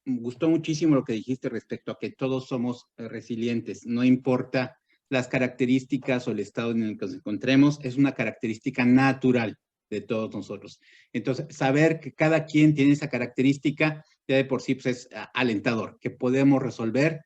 gustó muchísimo lo que dijiste respecto a que todos somos resilientes. No importa las características o el estado en el que nos encontremos, es una característica natural de todos nosotros. Entonces, saber que cada quien tiene esa característica ya de por sí pues, es alentador, que podemos resolver,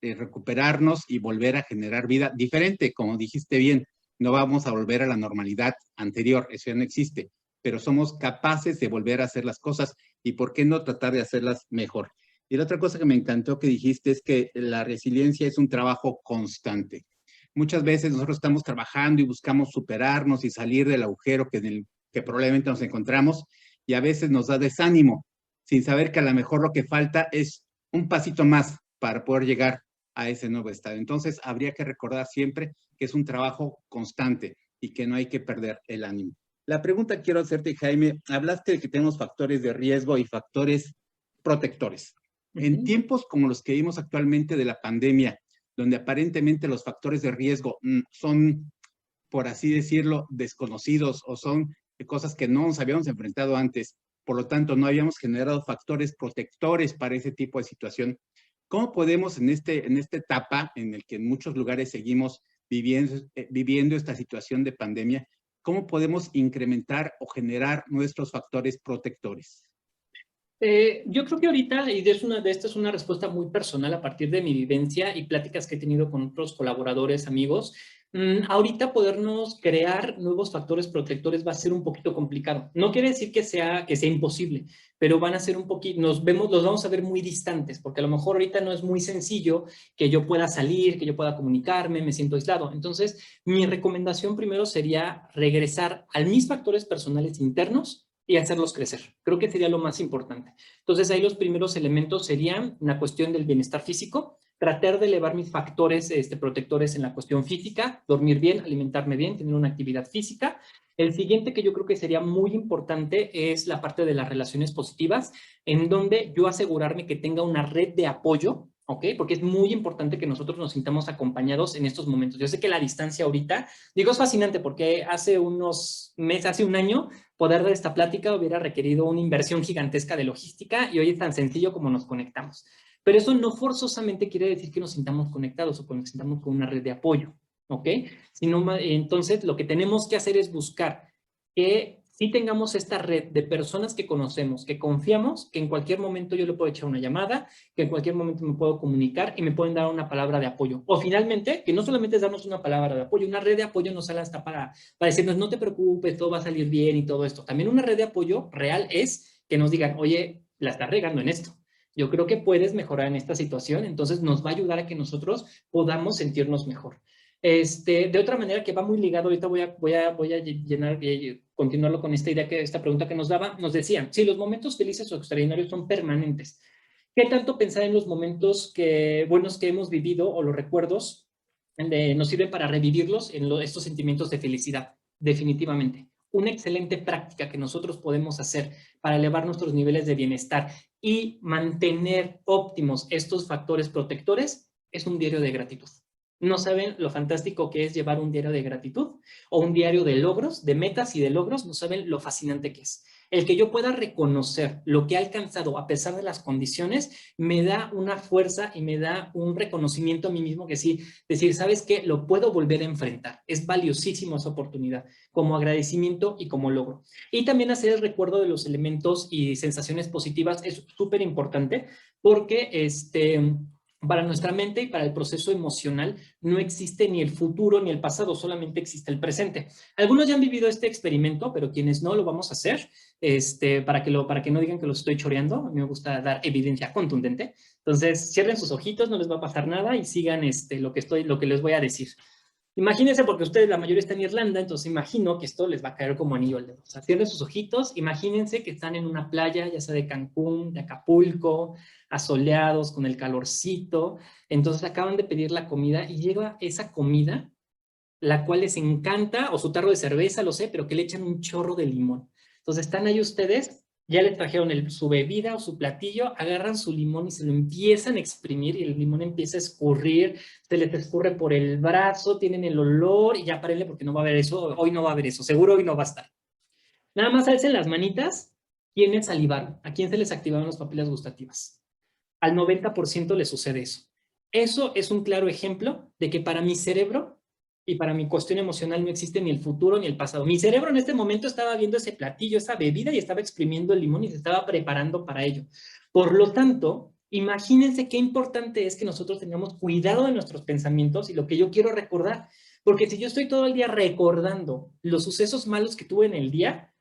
recuperarnos y volver a generar vida diferente, como dijiste bien. No vamos a volver a la normalidad anterior, eso ya no existe, pero somos capaces de volver a hacer las cosas y por qué no tratar de hacerlas mejor. Y la otra cosa que me encantó que dijiste es que la resiliencia es un trabajo constante. Muchas veces nosotros estamos trabajando y buscamos superarnos y salir del agujero que probablemente nos encontramos, y a veces nos da desánimo, sin saber que a lo mejor lo que falta es un pasito más para poder llegar a ese nuevo estado. Entonces, habría que recordar siempre que es un trabajo constante y que no hay que perder el ánimo. La pregunta que quiero hacerte, Jaime, hablaste de que tenemos factores de riesgo y factores protectores. En tiempos como los que vivimos actualmente de la pandemia, donde aparentemente los factores de riesgo son, por así decirlo, desconocidos o son cosas que no nos habíamos enfrentado antes, por lo tanto no habíamos generado factores protectores para ese tipo de situación. ¿Cómo podemos en esta etapa en el que en muchos lugares seguimos viviendo esta situación de pandemia, cómo podemos incrementar o generar nuestros factores protectores? Yo creo que ahorita, y esta es una respuesta muy personal a partir de mi vivencia y pláticas que he tenido con otros colaboradores, amigos, ahorita podernos crear nuevos factores protectores va a ser un poquito complicado. No quiere decir que sea imposible, pero van a ser un poquito, los vamos a ver muy distantes, porque a lo mejor ahorita no es muy sencillo que yo pueda salir, que yo pueda comunicarme, me siento aislado. Entonces, mi recomendación primero sería regresar a mis factores personales internos y hacerlos crecer. Creo que sería lo más importante. Entonces, ahí los primeros elementos serían una cuestión del bienestar físico, tratar de elevar mis factores protectores en la cuestión física, dormir bien, alimentarme bien, tener una actividad física. El siguiente que yo creo que sería muy importante es la parte de las relaciones positivas, en donde yo asegurarme que tenga una red de apoyo, ¿ok? Porque es muy importante que nosotros nos sintamos acompañados en estos momentos. Yo sé que la distancia ahorita, digo, es fascinante porque hace unos meses, hace un año, poder dar esta plática hubiera requerido una inversión gigantesca de logística y hoy es tan sencillo como nos conectamos. Pero eso no forzosamente quiere decir que nos sintamos conectados o que nos sintamos con una red de apoyo, ¿ok? Entonces, lo que tenemos que hacer es buscar que sí tengamos esta red de personas que conocemos, que confiamos, que en cualquier momento yo le puedo echar una llamada, que en cualquier momento me puedo comunicar y me pueden dar una palabra de apoyo. O finalmente, que no solamente es darnos una palabra de apoyo, una red de apoyo no sale hasta para decirnos, no te preocupes, todo va a salir bien y todo esto. También una red de apoyo real es que nos digan, oye, la estás regando en esto. Yo creo que puedes mejorar en esta situación, entonces nos va a ayudar a que nosotros podamos sentirnos mejor. De otra manera que va muy ligado, ahorita voy a llenar y continuarlo con esta idea, esta pregunta que nos daba, nos decían, si los momentos felices o extraordinarios son permanentes, ¿qué tanto pensar en los momentos buenos que hemos vivido o los recuerdos nos sirven para revivirlos en estos sentimientos de felicidad? Definitivamente. Una excelente práctica que nosotros podemos hacer para elevar nuestros niveles de bienestar y mantener óptimos estos factores protectores es un diario de gratitud. No saben lo fantástico que es llevar un diario de gratitud o un diario de logros, de metas y de logros, no saben lo fascinante que es. El que yo pueda reconocer lo que he alcanzado a pesar de las condiciones me da una fuerza y me da un reconocimiento a mí mismo que sí, decir, ¿sabes qué? Lo puedo volver a enfrentar. Es valiosísimo esa oportunidad como agradecimiento y como logro. Y también hacer el recuerdo de los elementos y sensaciones positivas es súper importante porque para nuestra mente y para el proceso emocional no existe ni el futuro ni el pasado, solamente existe el presente. Algunos ya han vivido este experimento, pero quienes no lo vamos a hacer, para que no digan que lo estoy choreando, a mí me gusta dar evidencia contundente. Entonces, cierren sus ojitos, no les va a pasar nada y sigan lo que les voy a decir. Imagínense, porque ustedes, la mayoría está en Irlanda, entonces imagino que esto les va a caer como anillo al dedo. O sea, cierren sus ojitos, imagínense que están en una playa, ya sea de Cancún, de Acapulco, asoleados, con el calorcito. Entonces acaban de pedir la comida y llega esa comida, la cual les encanta, o su tarro de cerveza, lo sé, pero que le echan un chorro de limón. Entonces están ahí ustedes, ya les trajeron su bebida o su platillo, agarran su limón y se lo empiezan a exprimir y el limón empieza a escurrir, se les escurre por el brazo, tienen el olor y ya párenle porque no va a haber eso, hoy no va a haber eso, seguro hoy no va a estar. Nada más alcen las manitas, ¿quiénes salivaron? ¿A quién se les activaron las papilas gustativas? Al 90% le sucede eso. Eso es un claro ejemplo de que para mi cerebro y para mi cuestión emocional no existe ni el futuro ni el pasado. Mi cerebro en este momento estaba viendo ese platillo, esa bebida y estaba exprimiendo el limón y se estaba preparando para ello. Por lo tanto, imagínense qué importante es que nosotros tengamos cuidado de nuestros pensamientos y lo que yo quiero recordar. Porque si yo estoy todo el día recordando los sucesos malos que tuve en el día,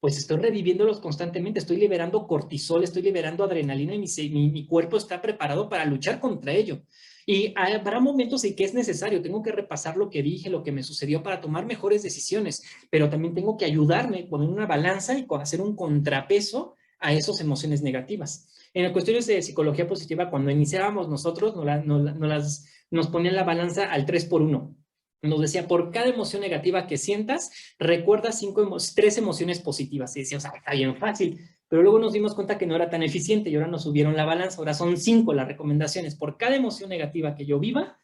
pues estoy reviviéndolos constantemente, estoy liberando cortisol, estoy liberando adrenalina y mi cuerpo está preparado para luchar contra ello. Y habrá momentos en que es necesario, tengo que repasar lo que dije, lo que me sucedió para tomar mejores decisiones, pero también tengo que ayudarme, poner una balanza y hacer un contrapeso a esas emociones negativas. En las cuestiones de psicología positiva, cuando iniciábamos nosotros, nos ponían la balanza al 3 por 1. Nos decía, por cada emoción negativa que sientas, recuerda 3 emociones positivas. Y decía, o sea, está bien fácil. Pero luego nos dimos cuenta que no era tan eficiente y ahora nos subieron la balanza. Ahora son 5 las recomendaciones. Por cada emoción negativa que yo viva,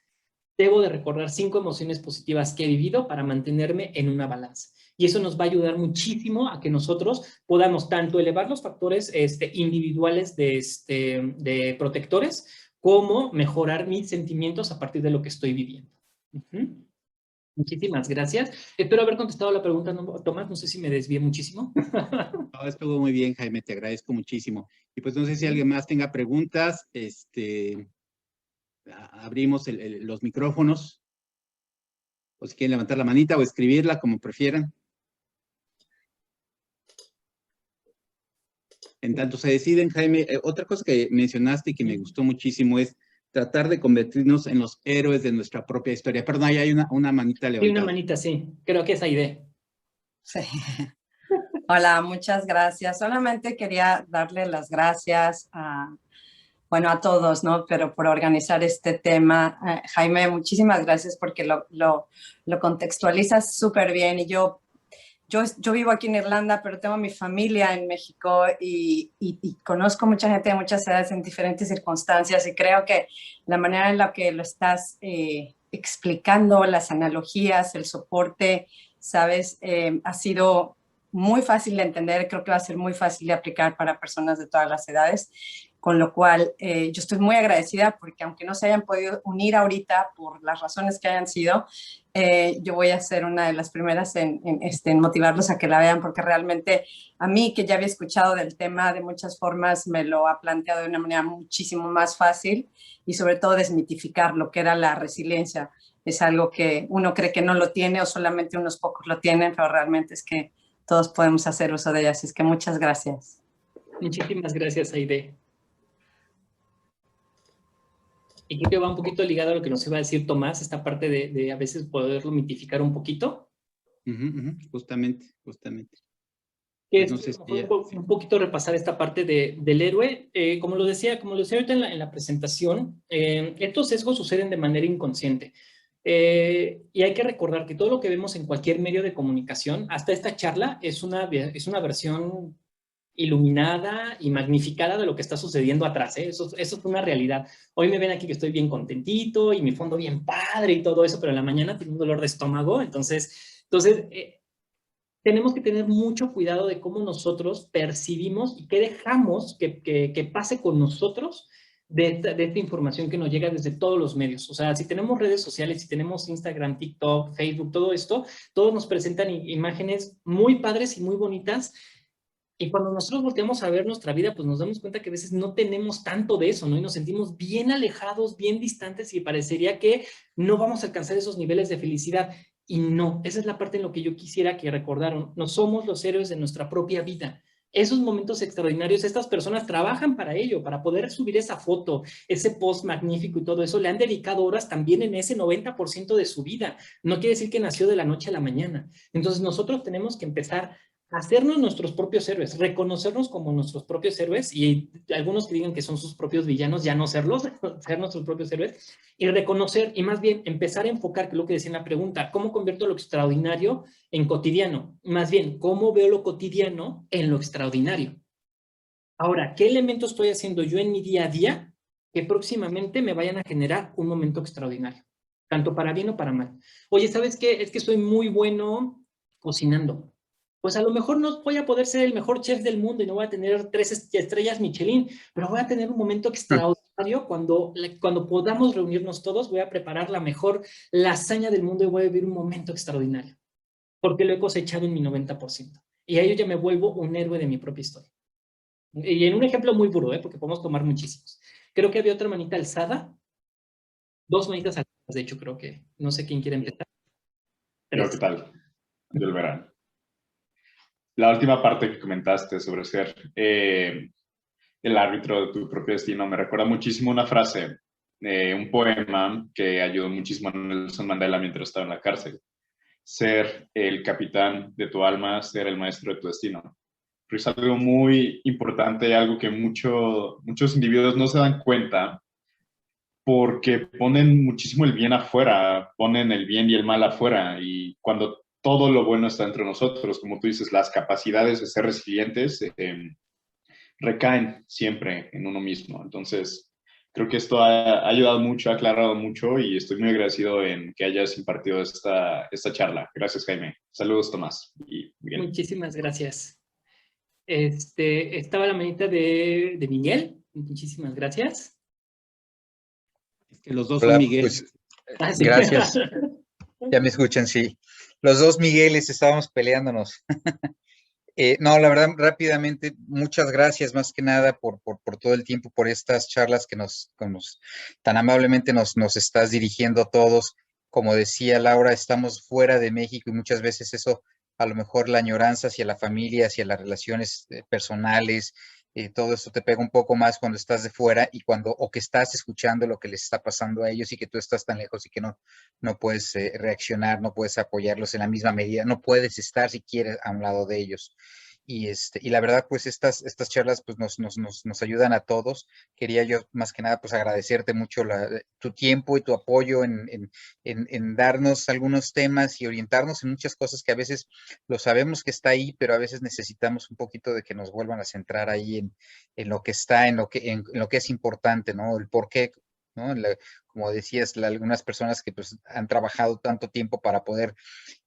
debo de recordar 5 emociones positivas que he vivido para mantenerme en una balanza. Y eso nos va a ayudar muchísimo a que nosotros podamos tanto elevar los factores individuales de protectores, como mejorar mis sentimientos a partir de lo que estoy viviendo. Muchísimas gracias. Espero haber contestado la pregunta, Tomás. No sé si me desvié muchísimo. No, estuvo muy bien, Jaime, te agradezco muchísimo. Y pues no sé si alguien más tenga preguntas, abrimos los micrófonos, o si quieren levantar la manita o escribirla, como prefieran. En tanto se deciden, Jaime, otra cosa que mencionaste y que me gustó muchísimo es tratar de convertirnos en los héroes de nuestra propia historia. Perdón, ahí hay una manita Sí, una levantada. manita, sí. Creo que esa idea. Sí. Hola, muchas gracias. Solamente quería darle las gracias bueno, a todos, ¿no? Pero por organizar este tema. Jaime, muchísimas gracias porque lo contextualizas súper bien. Y yo vivo aquí en Irlanda, pero tengo mi familia en México y conozco mucha gente de muchas edades en diferentes circunstancias y creo que la manera en la que lo estás explicando, las analogías, el soporte, ¿sabes? Ha sido muy fácil de entender, creo que va a ser muy fácil de aplicar para personas de todas las edades, con lo cual yo estoy muy agradecida porque aunque no se hayan podido unir ahorita por las razones que hayan sido, yo voy a ser una de las primeras en motivarlos a que la vean, porque realmente a mí, que ya había escuchado del tema de muchas formas, me lo ha planteado de una manera muchísimo más fácil y sobre todo desmitificar lo que era la resiliencia. Es algo que uno cree que no lo tiene o solamente unos pocos lo tienen, pero realmente es que todos podemos hacer uso de ellas. Así es que muchas gracias. Muchísimas gracias, Aide. Y creo que va un poquito ligado a lo que nos iba a decir Tomás, esta parte de a veces poderlo mitificar un poquito. Justamente. Que Pues es no sé si un poquito repasar esta parte del héroe. Como lo decía ahorita en la presentación, estos sesgos suceden de manera inconsciente. Y hay que recordar que todo lo que vemos en cualquier medio de comunicación, hasta esta charla, es una versión iluminada y magnificada de lo que está sucediendo atrás, ¿eh? Eso es una realidad. Hoy me ven aquí que estoy bien contentito y mi fondo bien padre y todo eso, pero en la mañana tengo un dolor de estómago. Entonces tenemos que tener mucho cuidado de cómo nosotros percibimos y qué dejamos que pase con nosotros de esta información que nos llega desde todos los medios. O sea, si tenemos redes sociales, si tenemos Instagram, TikTok, Facebook, todo esto, todos nos presentan imágenes muy padres y muy bonitas. Y cuando nosotros volteamos a ver nuestra vida, pues nos damos cuenta que a veces no tenemos tanto de eso, ¿no? Y nos sentimos bien alejados, bien distantes y parecería que no vamos a alcanzar esos niveles de felicidad. Y no, esa es la parte en lo que yo quisiera que recordaran. No somos los héroes de nuestra propia vida. Esos momentos extraordinarios, estas personas trabajan para ello, para poder subir esa foto, ese post magnífico y todo eso. Le han dedicado horas también en ese 90% de su vida. No quiere decir que nació de la noche a la mañana. Entonces nosotros tenemos que empezar hacernos nuestros propios héroes, reconocernos como nuestros propios héroes y algunos que digan que son sus propios villanos, ya no serlos, ser nuestros propios héroes y reconocer y más bien empezar a enfocar, que es lo que decía en la pregunta, ¿cómo convierto lo extraordinario en cotidiano? Más bien, ¿cómo veo lo cotidiano en lo extraordinario? Ahora, ¿qué elementos estoy haciendo yo en mi día a día que próximamente me vayan a generar un momento extraordinario? Tanto para bien o para mal. Oye, ¿sabes qué? Es que soy muy bueno cocinando. Pues a lo mejor no voy a poder ser el mejor chef del mundo y no voy a tener 3 estrellas Michelin, pero voy a tener un momento extraordinario cuando podamos reunirnos todos. Voy a preparar la mejor lasaña del mundo y voy a vivir un momento extraordinario, porque lo he cosechado en mi 90%. Y a ello ya me vuelvo un héroe de mi propia historia. Y en un ejemplo muy burdo, porque podemos tomar muchísimos. Creo que había otra manita alzada, 2 manitas alzadas, de hecho, creo que, no sé quién quiere empezar. Yo, ¿qué tal? Del verano. la última parte que comentaste sobre ser el árbitro de tu propio destino me recuerda muchísimo una frase, un poema que ayudó muchísimo a Nelson Mandela mientras estaba en la cárcel. Ser el capitán de tu alma, ser el maestro de tu destino. Pero es algo muy importante, algo que muchos individuos no se dan cuenta porque ponen muchísimo el bien afuera, ponen el bien y el mal afuera, y cuando todo lo bueno está entre nosotros, como tú dices, las capacidades de ser resilientes recaen siempre en uno mismo. Entonces, creo que esto ha ayudado mucho, ha aclarado mucho, y estoy muy agradecido en que hayas impartido esta charla. Gracias, Jaime. Saludos, Tomás y Miguel. Muchísimas gracias. Estaba la manita de Miguel. Muchísimas gracias. Es que los dos Hola, son Miguel. pues, Sí. gracias. Ya me escuchan, sí. Los dos Migueles estábamos peleándonos. No, la verdad, rápidamente, muchas gracias más que nada por todo el tiempo, por estas charlas que tan amablemente nos estás dirigiendo a todos. Como decía Laura, estamos fuera de México y muchas veces eso, a lo mejor la añoranza hacia la familia, hacia las relaciones personales, todo eso te pega un poco más cuando estás de fuera o que estás escuchando lo que les está pasando a ellos y que tú estás tan lejos y que no puedes reaccionar, no puedes apoyarlos en la misma medida, no puedes estar si quieres a un lado de ellos. Y la verdad, pues estas charlas pues nos ayudan a todos. Quería yo más que nada pues agradecerte mucho tu tiempo y tu apoyo en darnos algunos temas y orientarnos en muchas cosas que a veces lo sabemos que está ahí, pero a veces necesitamos un poquito de que nos vuelvan a centrar ahí en lo que está, en lo que es importante, ¿no? El por qué, ¿no? Como decías, algunas personas que pues han trabajado tanto tiempo para poder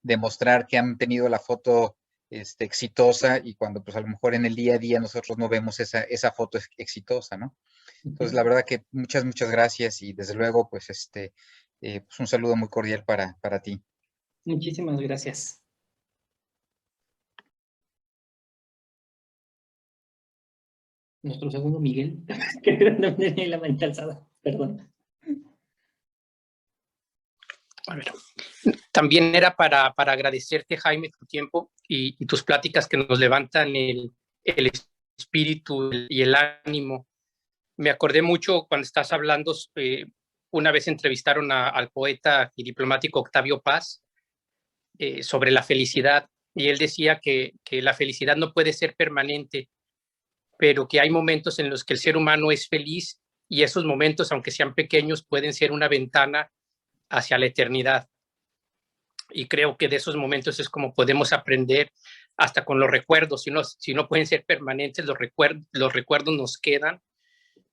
demostrar que han tenido la foto exitosa, y cuando pues a lo mejor en el día a día nosotros no vemos esa foto exitosa, ¿no? Entonces, la verdad que muchas gracias, y desde luego pues pues un saludo muy cordial para ti. Muchísimas gracias. Nuestro segundo Miguel, que no tenía la manita alzada, perdón. A ver, también era para agradecerte, Jaime, tu tiempo y tus pláticas que nos levantan el espíritu y el ánimo. Me acordé mucho cuando estás hablando, una vez entrevistaron al poeta y diplomático Octavio Paz sobre la felicidad, y él decía que la felicidad no puede ser permanente, pero que hay momentos en los que el ser humano es feliz, y esos momentos, aunque sean pequeños, pueden ser una ventana hacia la eternidad. Y creo que de esos momentos es como podemos aprender hasta con los recuerdos. Si no pueden ser permanentes, los recuerdos nos quedan,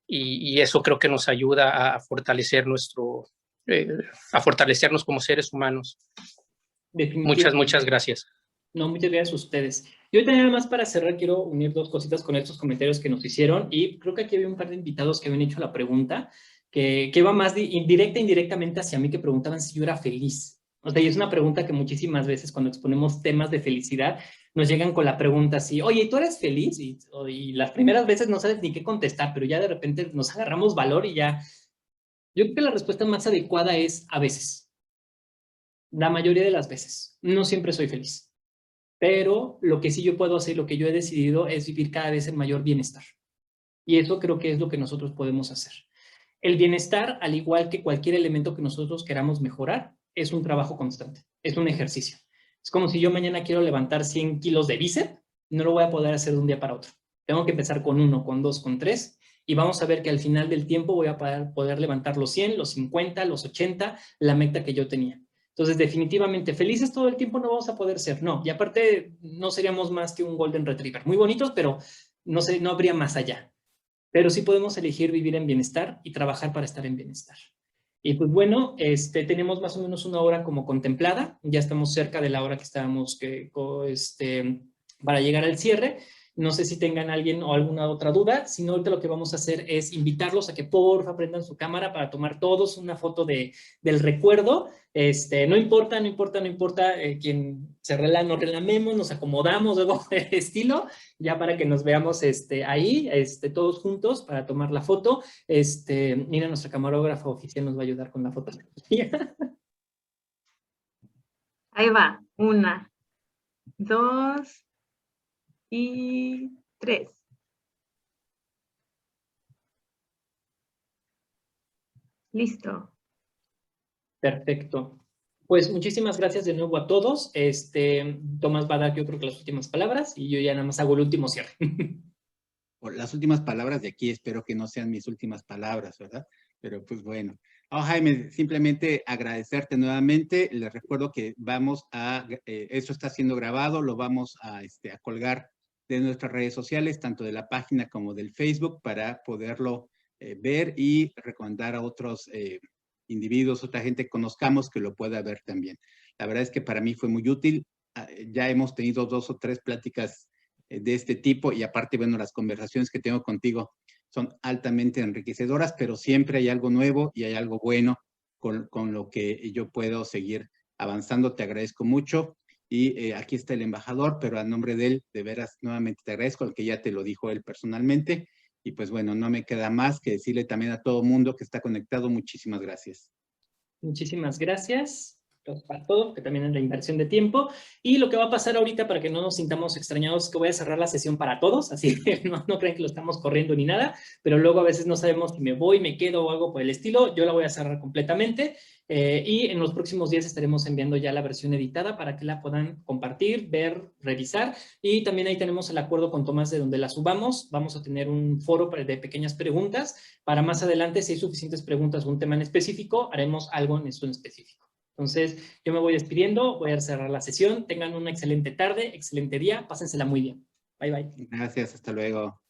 y eso creo que nos ayuda a fortalecer a fortalecernos como seres humanos. Muchas gracias. No, muchas gracias a ustedes. Yo también, nada más para cerrar, quiero unir dos cositas con estos comentarios que nos hicieron, y creo que aquí había un par de invitados que habían hecho la pregunta, que va más directa e indirectamente hacia mí, que preguntaban si yo era feliz. O sea, y es una pregunta que muchísimas veces cuando exponemos temas de felicidad nos llegan con la pregunta así, oye, ¿tú eres feliz? Y las primeras veces no sabes ni qué contestar, pero ya de repente nos agarramos valor y ya. Yo creo que la respuesta más adecuada es a veces. La mayoría de las veces. No siempre soy feliz. Pero lo que sí yo puedo hacer, lo que yo he decidido es vivir cada vez en mayor bienestar. Y eso creo que es lo que nosotros podemos hacer. El bienestar, al igual que cualquier elemento que nosotros queramos mejorar, es un trabajo constante, es un ejercicio. Es como si yo mañana quiero levantar 100 kilos de bíceps, no lo voy a poder hacer de un día para otro. Tengo que empezar con 1, con 2, con 3, y vamos a ver que al final del tiempo voy a poder levantar los 100, los 50, los 80, la meta que yo tenía. Entonces, definitivamente, felices todo el tiempo no vamos a poder ser, no. Y aparte, no seríamos más que un Golden Retriever. Muy bonitos, pero no habría más allá. Pero sí podemos elegir vivir en bienestar y trabajar para estar en bienestar. Y pues bueno, tenemos más o menos una hora como contemplada. Ya estamos cerca de la hora que estábamos para llegar al cierre. No sé si tengan alguien o alguna otra duda. Si no, ahorita lo que vamos a hacer es invitarlos a que porfa prendan su cámara para tomar todos una foto del recuerdo. No importa quien se nos relamemos, nos acomodamos, algo de estilo, ya para que nos veamos ahí, todos juntos para tomar la foto. Mira, nuestra camarógrafa oficial nos va a ayudar con la fotografía. Ahí va, 1, 2, y 3. Listo. Perfecto. Pues muchísimas gracias de nuevo a todos. Tomás va a dar, yo creo que las últimas palabras y yo ya nada más hago el último cierre. Por las últimas palabras de aquí, espero que no sean mis últimas palabras, ¿verdad? Pero pues bueno. Jaime, simplemente agradecerte nuevamente. Les recuerdo que vamos a, esto está siendo grabado, lo vamos a colgar de nuestras redes sociales, tanto de la página como del Facebook, para poderlo ver y recomendar a otros individuos, otra gente que conozcamos que lo pueda ver también. La verdad es que para mí fue muy útil. Ya hemos tenido 2 o 3 pláticas de este tipo y aparte, bueno, las conversaciones que tengo contigo son altamente enriquecedoras, pero siempre hay algo nuevo y hay algo bueno con lo que yo puedo seguir avanzando. Te agradezco mucho y aquí está el embajador, pero a nombre de él, de veras, nuevamente te agradezco, aunque ya te lo dijo él personalmente. Y pues bueno, no me queda más que decirle también a todo mundo que está conectado, muchísimas gracias. Muchísimas gracias para todo, que también es la inversión de tiempo. Y lo que va a pasar ahorita, para que no nos sintamos extrañados, es que voy a cerrar la sesión para todos, así que no crean que lo estamos corriendo ni nada, pero luego a veces no sabemos si me voy, me quedo o algo por el estilo. Yo la voy a cerrar completamente y en los próximos días estaremos enviando ya la versión editada para que la puedan compartir, ver, revisar. Y también ahí tenemos el acuerdo con Tomás de donde la subamos. Vamos a tener un foro de pequeñas preguntas para más adelante, si hay suficientes preguntas o un tema en específico, haremos algo en eso en específico. Entonces, yo me voy despidiendo, voy a cerrar la sesión. Tengan una excelente tarde, excelente día, pásensela muy bien. Bye, bye. Gracias, hasta luego.